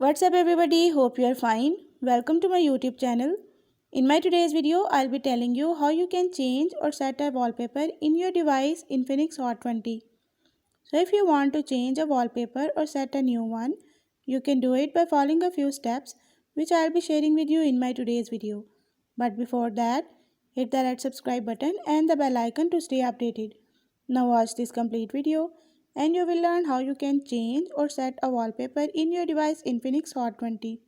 What's up everybody? Hope you are fine. Welcome to my YouTube channel. In my today's video, I'll be telling you how you can change or set a wallpaper in your device Infinix Hot 20. So if you want to change a wallpaper or set a new one, you can do it by following a few steps which I'll be sharing with you in my today's video. But before that, hit the red subscribe button and the bell icon to stay updated. Now watch this complete video and you will learn how you can change or set a wallpaper in your device Infinix Hot 20.